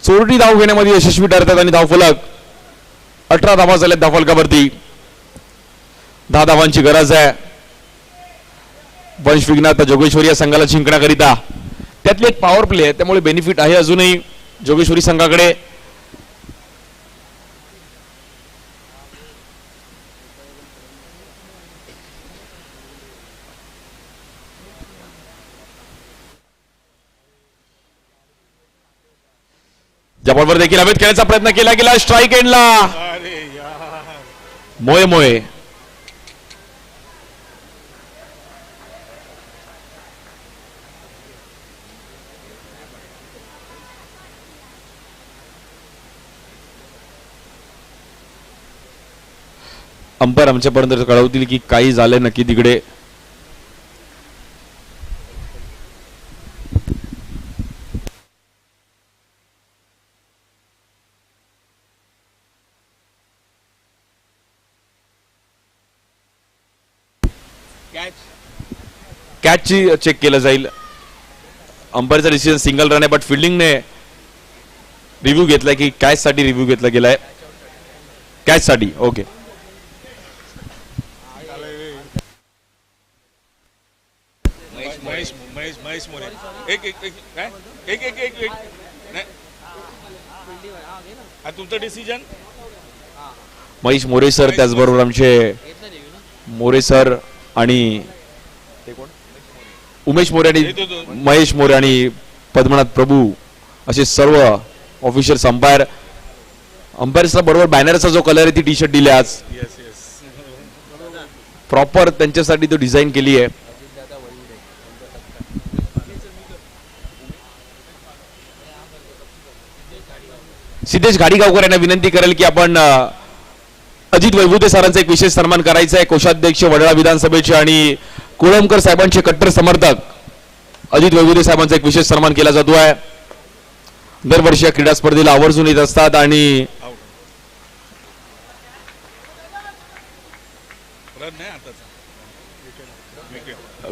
चोरटी धाव घेण्यामध्ये यशस्वी ठरतात आणि धावफलक 18 धावा झाल्यात धावफलकावरती. 10 धावांची गरज आहे. वंश विघ्नात जोगेश्वरी या संघाला जिंकण्याकरिता. त्यातले एक पॉवर प्ले आहे, त्यामुळे बेनिफिट आहे अजूनही जोगेश्वरी संघाकडे. ज्या बॉलवर देखील हवेत खेळण्याचा प्रयत्न केला गेला. स्ट्राईक एंडला मोये अंपायर आमच्यापर्यंत कळवतील की काही झालंय नक्की तिकडे. कॅचची चेक केलं जाईल. अंपायरचा डिसिजन सिंगल रन आहे, बट फिल्डिंगने रिव्ह्यू घेतलाय की कॅच साठी रिव्ह्यू घेतला गेलाय. कॅच साठी ओके. महेश मोरे एक तुमचं डिसिजन. महेश मोरे सर, त्याचबरोबर आमचे मोरे सर आणि उमेश मोरे आणि महेश मोरे आणि पद्मनाथ प्रभू असे सर्व ऑफिशियल्स अंपायर्सला बरोबर बॅनरचा जो कलर आहे ती टी शर्ट दिली आज. प्रॉपर त्यांच्यासाठी तो डिझाईन केली आहे. सिद्धेश घाडीगावकर यांना विनंती करेल की आपण अजित वैभुते सरांचा एक विशेष सन्मान करायचा आहे. कोषाध्यक्ष वडळा विधानसभेचे आणि कोळंबकर साहेबांचे कट्टर समर्थक अजित वैभुते साहेबांचा एक विशेष सन्मान केला जातो आहे. दरवर्षी या क्रीडा स्पर्धेला आवर्जून येत असतात. आणि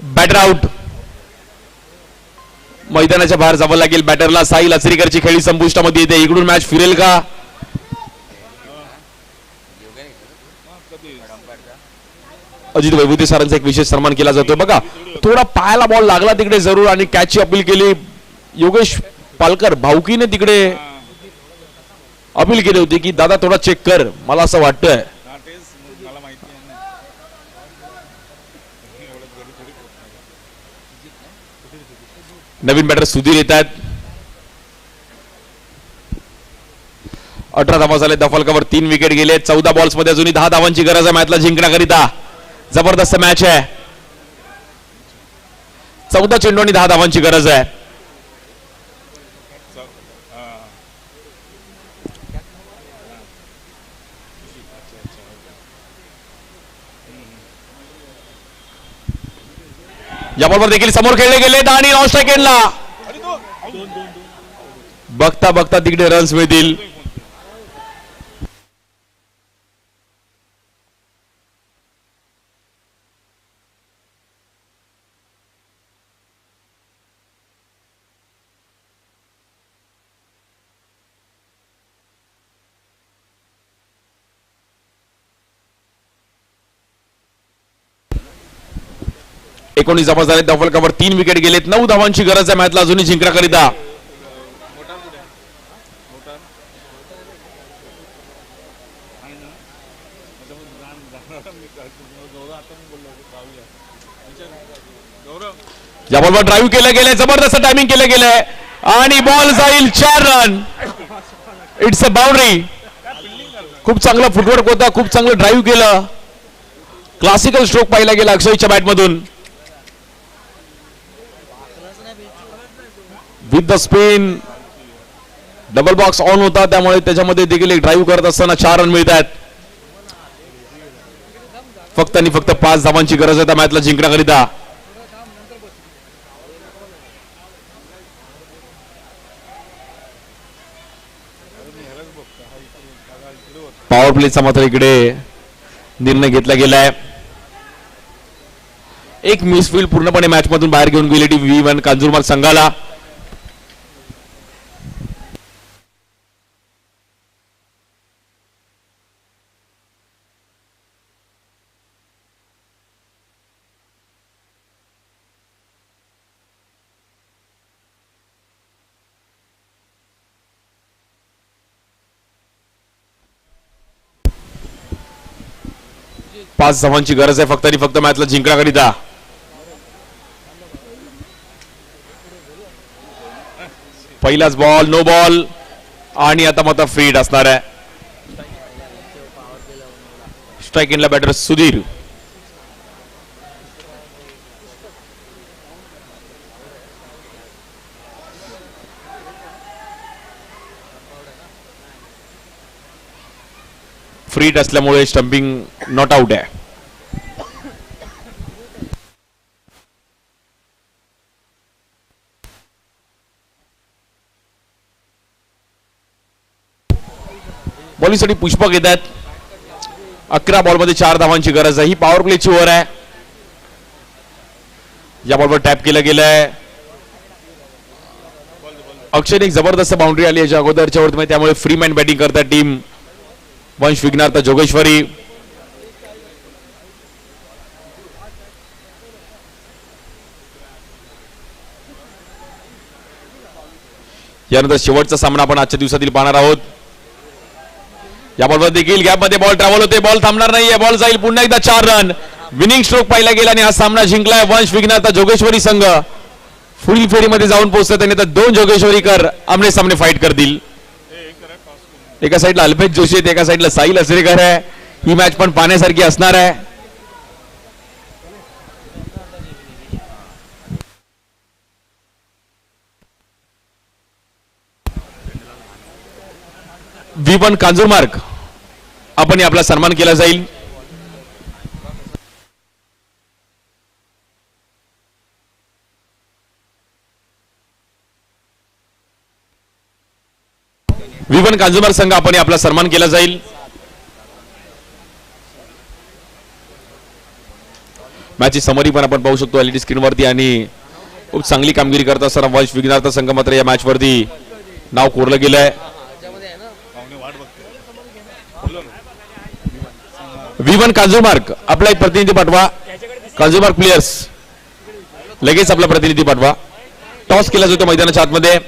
बॅटर आउट. मैदानाच्या बाहेर जावं लागेल बॅटरला. साहिल अचरीकरची खेळी संपुष्टामध्ये येते. इकडून मॅच फिरेल का? अजित वैभुते सरांचा एक विशेष सन्मान केला जातोय. बघा थोडा पायाला बॉल लागला तिकडे जरूर आणि कॅचची अपील केली. योगेश पालकर भाऊकीने तिकडे अपील केली होती की दादा थोडा चेक कर, मला असं वाटतंय. नवीन बॅटर सुधीर येत आहेत. 18 धावा झाले दफलकावर, 3 विकेट गेले. 14 बॉल्स मध्ये अजूनही 10 धावांची गरज आहे मॅचला जिंकण्याकरिता. जबरदस्त मॅच आहे. 14 चेंडू आणि 10 धावांची गरज आहे. या बॉलवर देखील समोर खेळले गेले आणि नॉन स्ट्राईक एंडला. बघता बघता तिकडे रन्स मिळतील. एकोणीस धावा झाले दफलकावर, 3 विकेट गेलेत. 9 धावांची गरज आहे मॅचला अजूनही जिंकण्याकरिता. या बॉलवर ड्राईव्ह केलं गेलंय, जबरदस्त टायमिंग केलं गेलंय आणि बॉल जाईल 4 रन. It's a boundary. खूप चांगला फुटवर्क होता, खूप चांगलं ड्राईव्ह केलं. क्लासिकल स्ट्रोक पाहिला गेला अक्षयच्या बॅटमधून. With the spin double box on होता, त्यामुळे त्याच्यामध्ये देखील एक ड्राईव्ह करत असताना 4 रन मिळत आहेत. फक्त आणि फक्त 5 धावांची गरज आहे त्या मॅचला जिंकण्याकरिता. पॉवर प्लेचा मात्र इकडे निर्णय घेतला गेलाय. एक मिसफील्ड पूर्णपणे मॅच मधून बाहेर घेऊन गेली टीम V1 कांजूरमार्ग संघाला. पाच धावांची गरज आहे फक्त आणि फक्त मॅचला जिंकण्याकरिता. पहिलाच बॉल, नो बॉल आणि आता मात्र फ्रीड असणार आहे. स्ट्राईक इनला बॅटर सुधीर. फ्रीड असल्यामुळे स्टंपिंग नॉट आउट आहे. बॉलिंगसाठी पुष्पक येत आहेत. 11 बॉलमध्ये 4 धावांची गरज आहे. ही पॉवर प्लेची ओव्हर आहे. या बॉलवर टॅप केलं गेलंय. अक्षयने एक जबरदस्त बाउंड्री आली याच्या अगोदरच्या वरती, त्यामुळे फ्री मॅन बॅटिंग करतात टीम वंश विघ्नार्थ जोगेश्वरी. यानंतर शेवटचा सामना आपण आजच्या दिवसातील पाहणार आहोत. या बॉलवर देखील गॅपमध्ये बॉल ट्रॅव्हल होते. बॉल थांबणार नाहीये. बॉल जाईल पुन्हा एकदा 4 रन. विनिंग स्ट्रोक पाहिला गेला आणि हा सामना जिंकलाय वंश विघ्नार्थ जोगेश्वरी संघ. पुढील फेरीमध्ये जाऊन पोहोचतात आणि आता 2 जोगेश्वरीकर आमने सामने फाईट करतील. एका साईडला अल्पेश जोशी आहेत, एका साईडला साहिल असरेकर आहे. ही मॅच पण पाहण्यासारखी असणार आहे. V1 कांजूरमार्ग आपण आपला सन्मान केला जाईल. V1 कांजूरमार्ग संघ आपण आपला सन्मान केला जाईल. मॅचची समरी पण आपण पाहू शकतो एलईडी स्क्रीनवरती आणि खूप चांगली कामगिरी करत असताना वंश विघ्नार्थ संघ मात्र या मॅच वरती नाव कोरलं गेलंय. V1 कांजूरमार्ग आपला एक प्रतिनिधी पाठवा. कांजूरमार्ग प्लेयर्स लगेच आपला प्रतिनिधी पाठवा. टॉस केला जातो मैदानाच्या आतमध्ये.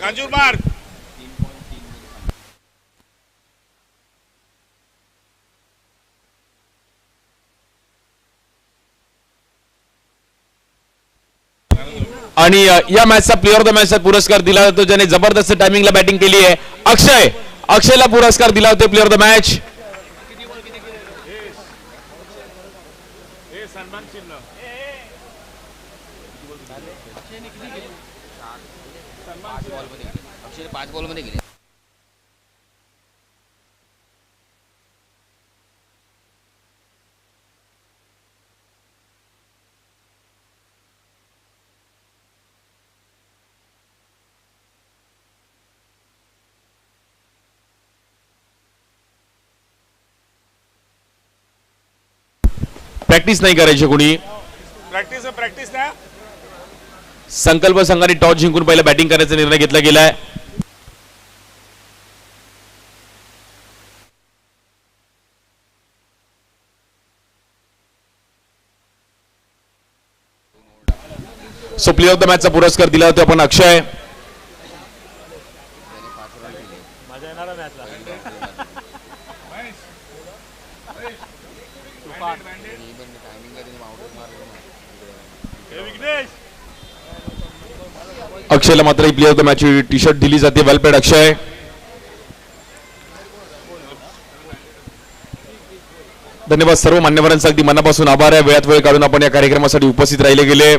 कांजूरमार्ग आणि या मॅचचा प्लेअर ऑफ द मॅचचा पुरस्कार दिला जातो ज्याने जबरदस्त टायमिंगला बॅटिंग केली आहे. अक्षयला पुरस्कार दिला होता प्लेअर ऑफ द मॅच. सन्मान चिन्ह पाच बॉल मध्ये गेले. प्रॅक्टिस नाही करायची कोणी. प्रॅक्टिस ना. संकल्प संघाने टॉस जिंकून पहिला बॅटिंग करायचा निर्णय घेतला गेलाय. सो प्लेअर ऑफ द मॅचचा पुरस्कार दिला होता आपण अक्षय. मजा येणार मॅचला. विघ्नेश अक्षयला मात्र player of the match T shirt दिली जाते. वेल प्लेड अक्षय. धन्यवाद सर्व मान्यवरांचा अगदी मनापासून आभार आहे. वेळात वेळ काढून आपण या कार्यक्रमासाठी उपस्थित राहिले गेले.